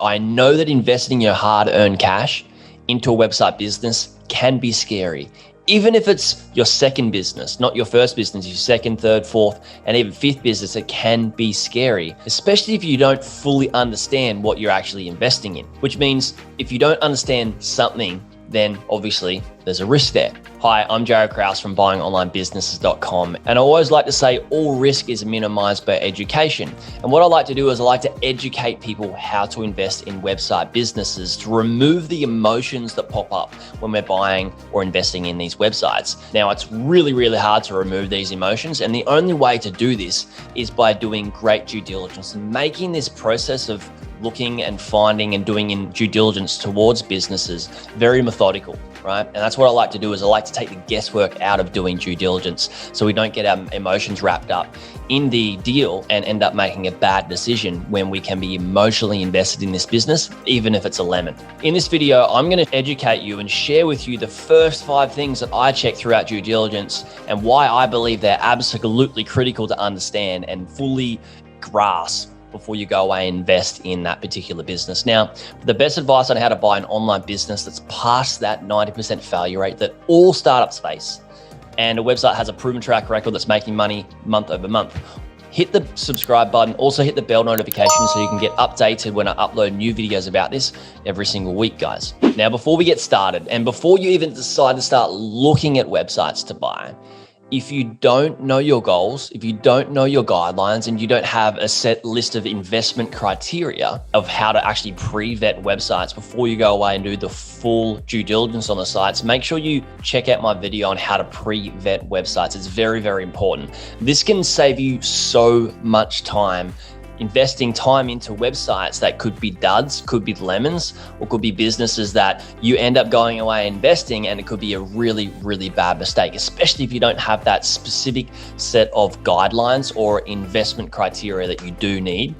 I know that investing your hard-earned cash into a website business can be scary. Even if it's your second business, not your first business, your second, third, fourth, and even fifth business, it can be scary, especially if you don't fully understand what you're actually investing in, which means if you don't understand something, then obviously there's a risk there. Hi, I'm Jared Krause from buyingonlinebusinesses.com. And I always like to say all risk is minimized by education. And what I like to do is I like to educate people how to invest in website businesses to remove the emotions that pop up when we're buying or investing in these websites. Now, it's really, really hard to remove these emotions. And the only way to do this is by doing great due diligence and making this process of looking and finding and doing in due diligence towards businesses very methodical, right? And that's what I like to do is I like to take the guesswork out of doing due diligence so we don't get our emotions wrapped up in the deal and end up making a bad decision when we can be emotionally invested in this business, even if it's a lemon. In this video, I'm going to educate you and share with you the first 5 things that I check throughout due diligence and why I believe they're absolutely critical to understand and fully grasp before you go away and invest in that particular business. Now, the best advice on how to buy an online business that's past that 90% failure rate that all startups face, and a website has a proven track record that's making money month over month. Hit the subscribe button, also hit the bell notification so you can get updated when I upload new videos about this every single week, guys. Now, before we get started, and before you even decide to start looking at websites to buy, if you don't know your goals, if you don't know your guidelines, and you don't have a set list of investment criteria of how to actually pre-vet websites before you go away and do the full due diligence on the sites, make sure you check out my video on how to pre-vet websites. It's very, very important. This can save you so much time investing time into websites that could be duds, could be lemons, or could be businesses that you end up going away investing, and it could be a really, really bad mistake, especially if you don't have that specific set of guidelines or investment criteria that you do need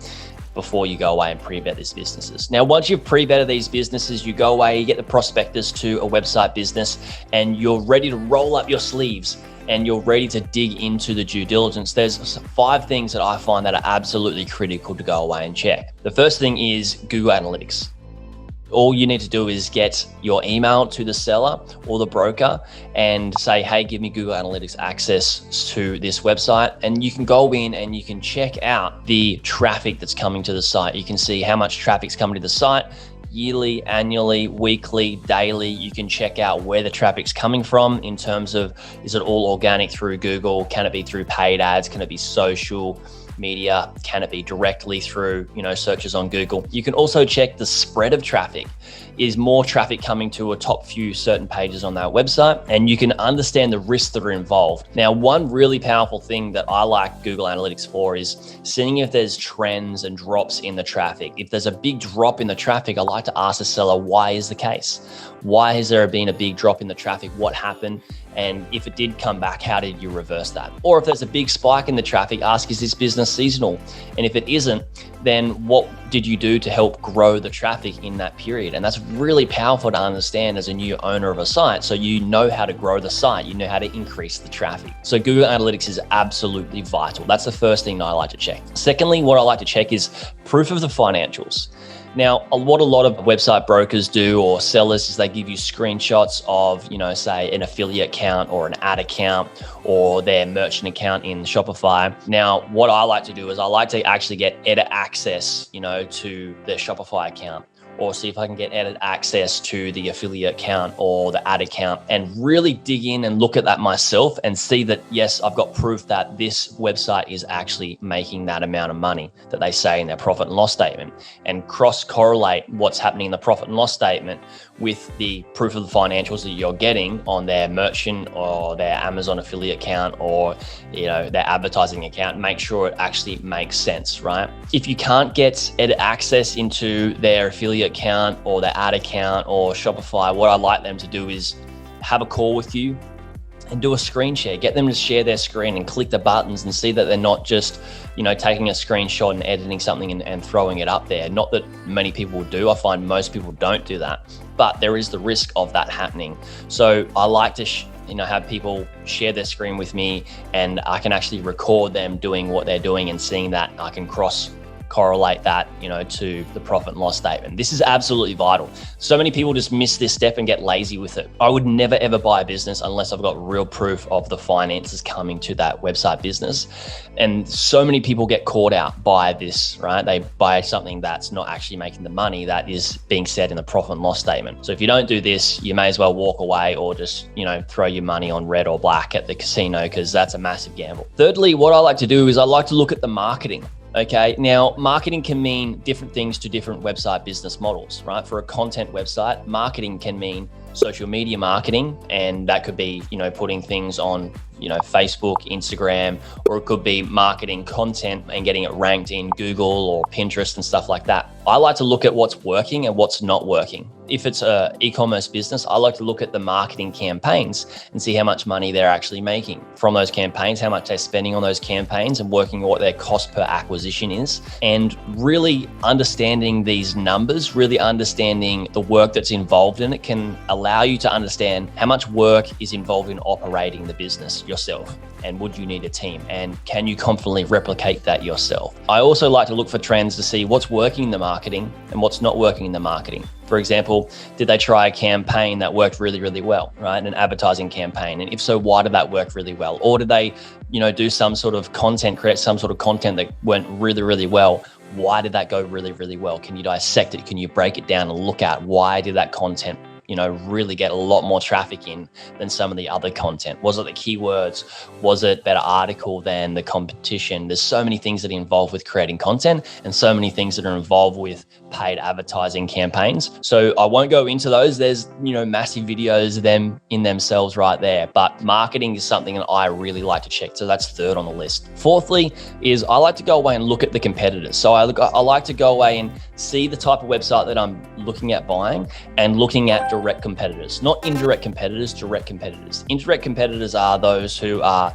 before you go away and pre-vet these businesses. Now, once you've pre-vetted these businesses, you go away, you get the prospectus to a website business, and you're ready to roll up your sleeves and you're ready to dig into the due diligence. There's 5 things that I find that are absolutely critical to go away and check. The first thing is Google Analytics. All you need to do is get your email to the seller or the broker and say, hey, give me Google Analytics access to this website. And you can go in and you can check out the traffic that's coming to the site. You can see how much traffic's coming to the site. Yearly, annually, weekly, daily. You can check out where the traffic's coming from in terms of, is it all organic through Google? Can it be through paid ads? Can it be social media? Can it be directly through, searches on Google? You can also check the spread of traffic. Is more traffic coming to a top few certain pages on that website? And you can understand the risks that are involved. Now, one really powerful thing that I like Google Analytics for is seeing if there's trends and drops in the traffic. If there's a big drop in the traffic, I like to ask the seller, why is the case? Why has there been a big drop in the traffic? What happened? And if it did come back, how did you reverse that? Or if there's a big spike in the traffic, ask, is this business seasonal? And if it isn't, then what did you do to help grow the traffic in that period? And that's really powerful to understand as a new owner of a site. So you know how to grow the site, you know how to increase the traffic. So Google Analytics is absolutely vital. That's the first thing that I like to check. Secondly, what I like to check is proof of the financials. Now, what a lot of website brokers do or sellers is they give you screenshots of, say an affiliate account or an ad account or their merchant account in Shopify. Now, what I like to do is I like to actually get edit access, to their Shopify account, or see if I can get edit access to the affiliate account or the ad account and really dig in and look at that myself and see that, yes, I've got proof that this website is actually making that amount of money that they say in their profit and loss statement, and cross-correlate what's happening in the profit and loss statement with the proof of the financials that you're getting on their merchant or their Amazon affiliate account or, their advertising account. Make sure it actually makes sense, right? If you can't get edit access into their affiliate account or their ad account or Shopify, what I like them to do is have a call with you and do a screen share. Get them to share their screen and click the buttons and see that they're not just, taking a screenshot and editing something and throwing it up there. Not that many people do. I find most people don't do that, but there is the risk of that happening. So I like to have people share their screen with me, and I can actually record them doing what they're doing and seeing that I can cross correlate that, to the profit and loss statement. This is absolutely vital. So many people just miss this step and get lazy with it. I would never ever buy a business unless I've got real proof of the finances coming to that website business. And so many people get caught out by this, right? They buy something that's not actually making the money that is being said in the profit and loss statement. So if you don't do this, you may as well walk away or just, throw your money on red or black at the casino, because that's a massive gamble. Thirdly, what I like to do is I like to look at the marketing. Okay, now marketing can mean different things to different website business models, right? For a content website, marketing can mean social media marketing, and that could be, putting things on, Facebook, Instagram, or it could be marketing content and getting it ranked in Google or Pinterest and stuff like that. I like to look at what's working and what's not working. If it's an e-commerce business, I like to look at the marketing campaigns and see how much money they're actually making from those campaigns, how much they're spending on those campaigns, and working what their cost per acquisition is. And really understanding these numbers, really understanding the work that's involved in it, can allow you to understand how much work is involved in operating the business yourself. And would you need a team? And can you confidently replicate that yourself? I also like to look for trends to see what's working in the marketing and what's not working in the marketing. For example, did they try a campaign that worked really, really well, right? An advertising campaign. And if so, why did that work really well? Or did they, do some sort of content, create some sort of content that went really, really well? Why did that go really, really well? Can you dissect it? Can you break it down and look at why did that content really get a lot more traffic in than some of the other content? Was it the keywords? Was it better article than the competition? There's so many things that are involved with creating content, and so many things that are involved with paid advertising campaigns. So I won't go into those. There's, massive videos of them in themselves right there, but marketing is something that I really like to check. So that's third on the list. Fourthly is I like to go away and look at the competitors. So I like to go away and see the type of website that I'm looking at buying, and looking at direct competitors, not indirect competitors, direct competitors. Indirect competitors are those who are,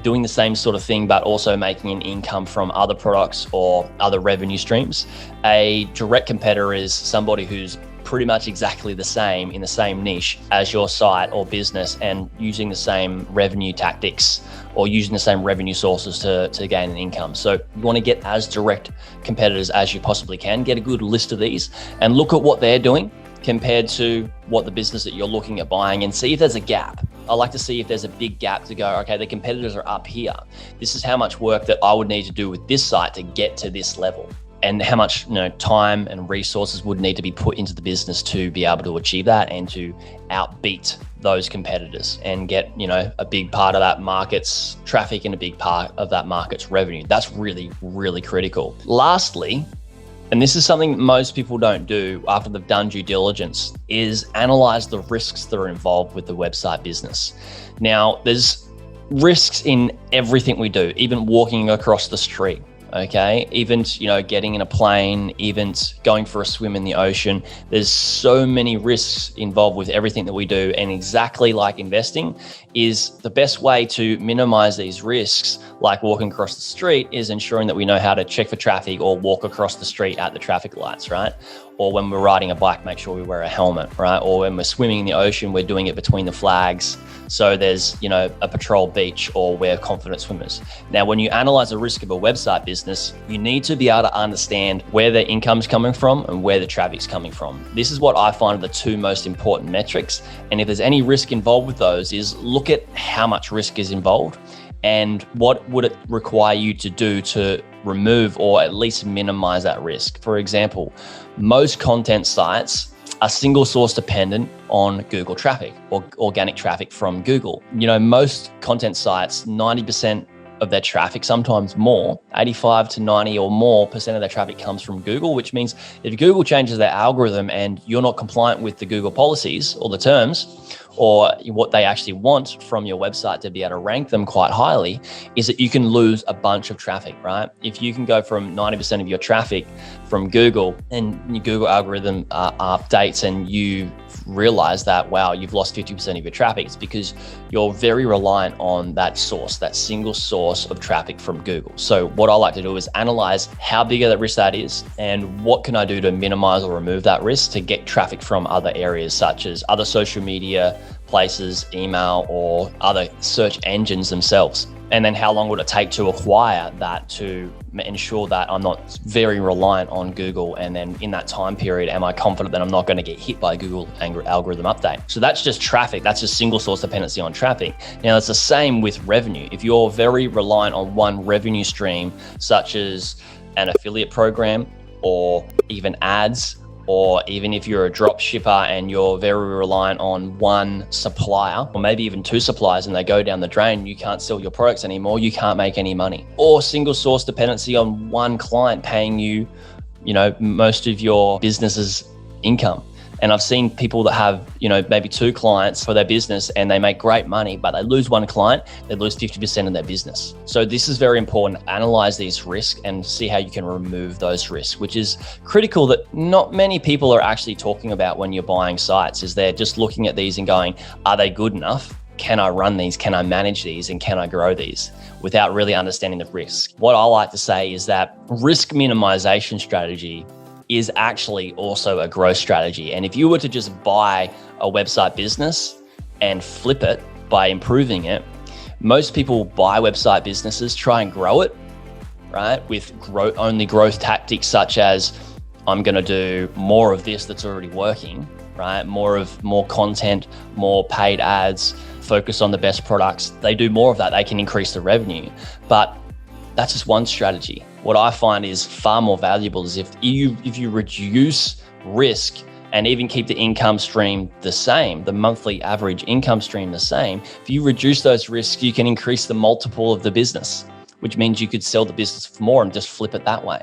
doing the same sort of thing, but also making an income from other products or other revenue streams. A direct competitor is somebody who's pretty much exactly the same in the same niche as your site or business, and using the same revenue tactics or using the same revenue sources to gain an income. So you want to get as direct competitors as you possibly can. Get a good list of these and look at what they're doing compared to what the business that you're looking at buying, and see if there's a gap. I like to see if there's a big gap to go, okay, the competitors are up here. This is how much work that I would need to do with this site to get to this level, and how much time and resources would need to be put into the business to be able to achieve that and to outbeat those competitors and get a big part of that market's traffic and a big part of that market's revenue. That's really, really critical. Lastly, and this is something most people don't do after they've done due diligence, is analyze the risks that are involved with the website business. Now, there's risks in everything we do, even walking across the street. Okay, even getting in a plane, even going for a swim in the ocean. There's so many risks involved with everything that we do, and exactly like investing, is the best way to minimize these risks, like walking across the street, is ensuring that we know how to check for traffic or walk across the street at the traffic lights, right? Or when we're riding a bike, make sure we wear a helmet, right? Or when we're swimming in the ocean, we're doing it between the flags. So there's, a patrol beach, or we're confident swimmers. Now, when you analyze the risk of a website business, you need to be able to understand where the income's coming from and where the traffic's coming from. This is what I find are the two most important metrics. And if there's any risk involved with those, is look at how much risk is involved and what would it require you to do to remove or at least minimize that risk. For example, most content sites are single source dependent on Google traffic or organic traffic from Google. Most content sites, 90% of their traffic, sometimes more, 85 to 90 or more percent of their traffic comes from Google, which means if Google changes their algorithm and you're not compliant with the Google policies or the terms, or what they actually want from your website to be able to rank them quite highly, is that you can lose a bunch of traffic, right? If you can go from 90% of your traffic from Google, and your Google algorithm updates and you realize that, wow, you've lost 50% of your traffic, it's because you're very reliant on that source, that single source of traffic from Google. So what I like to do is analyze how big of that risk that is, and what can I do to minimize or remove that risk to get traffic from other areas, such as other social media, places, email, or other search engines themselves. And then how long would it take to acquire that to ensure that I'm not very reliant on Google? And then in that time period, am I confident that I'm not going to get hit by Google algorithm update? So that's just traffic. That's just single source dependency on traffic. Now it's the same with revenue. If you're very reliant on one revenue stream, such as an affiliate program or even ads, or even if you're a drop shipper and you're very reliant on one supplier or maybe even two suppliers and they go down the drain, you can't sell your products anymore, you can't make any money. Or single source dependency on one client paying you, most of your business's income. And I've seen people that have, maybe two clients for their business and they make great money, but they lose one client, they lose 50% of their business. So this is very important. Analyze these risks and see how you can remove those risks, which is critical that not many people are actually talking about when you're buying sites, is they're just looking at these and going, are they good enough? Can I run these? Can I manage these? And can I grow these? Without really understanding the risk. What I like to say is that risk minimization strategy is actually also a growth strategy. And if you were to just buy a website business and flip it by improving it, most people buy website businesses, try and grow it, right? With only growth tactics such as, I'm going to do more of this that's already working, right? More content, more paid ads, focus on the best products. They do more of that, they can increase the revenue. But that's just one strategy. What I find is far more valuable is if you reduce risk and even keep the income stream the same, the monthly average income stream the same, if you reduce those risks, you can increase the multiple of the business, which means you could sell the business for more and just flip it that way.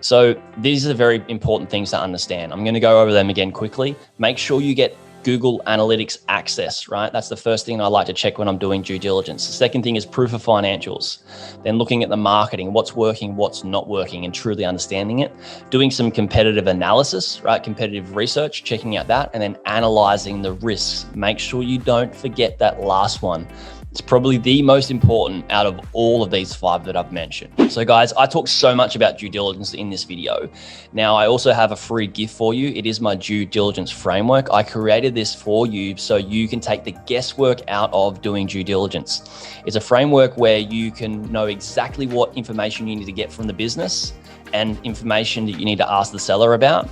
So these are very important things to understand. I'm going to go over them again quickly. Make sure you get Google Analytics access, right? That's the first thing I like to check when I'm doing due diligence. The second thing is proof of financials. Then looking at the marketing, what's working, what's not working, and truly understanding it. Doing some competitive analysis, right? Competitive research, checking out that, and then analyzing the risks. Make sure you don't forget that last one. It's probably the most important out of all of these 5 that I've mentioned. So guys, I talked so much about due diligence in this video. Now, I also have a free gift for you. It is my due diligence framework. I created this for you so you can take the guesswork out of doing due diligence. It's a framework where you can know exactly what information you need to get from the business and information that you need to ask the seller about,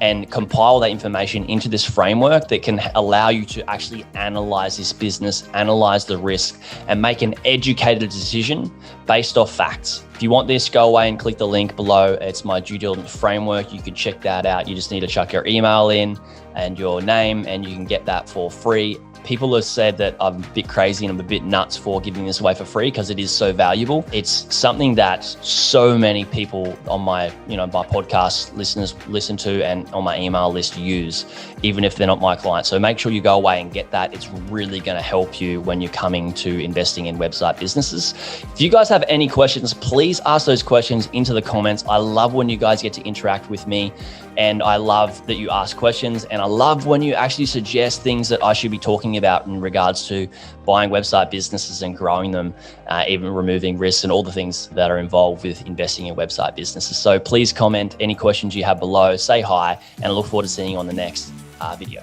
and compile that information into this framework that can allow you to actually analyze this business, analyze the risk, and make an educated decision based off facts. If you want this, go away and click the link below. It's my due diligence framework. You can check that out. You just need to chuck your email in and your name, and you can get that for free. People have said that I'm a bit crazy and I'm a bit nuts for giving this away for free because it is so valuable. It's something that so many people on my podcast listeners listen to and on my email list use, even if they're not my clients. So make sure you go away and get that. It's really going to help you when you're coming to investing in website businesses. If you guys have any questions, please ask those questions into the comments. I love when you guys get to interact with me, and I love that you ask questions, and I love when you actually suggest things that I should be talking about in regards to buying website businesses and growing them, even removing risks and all the things that are involved with investing in website businesses. So please comment any questions you have below, say hi, and I look forward to seeing you on the next video.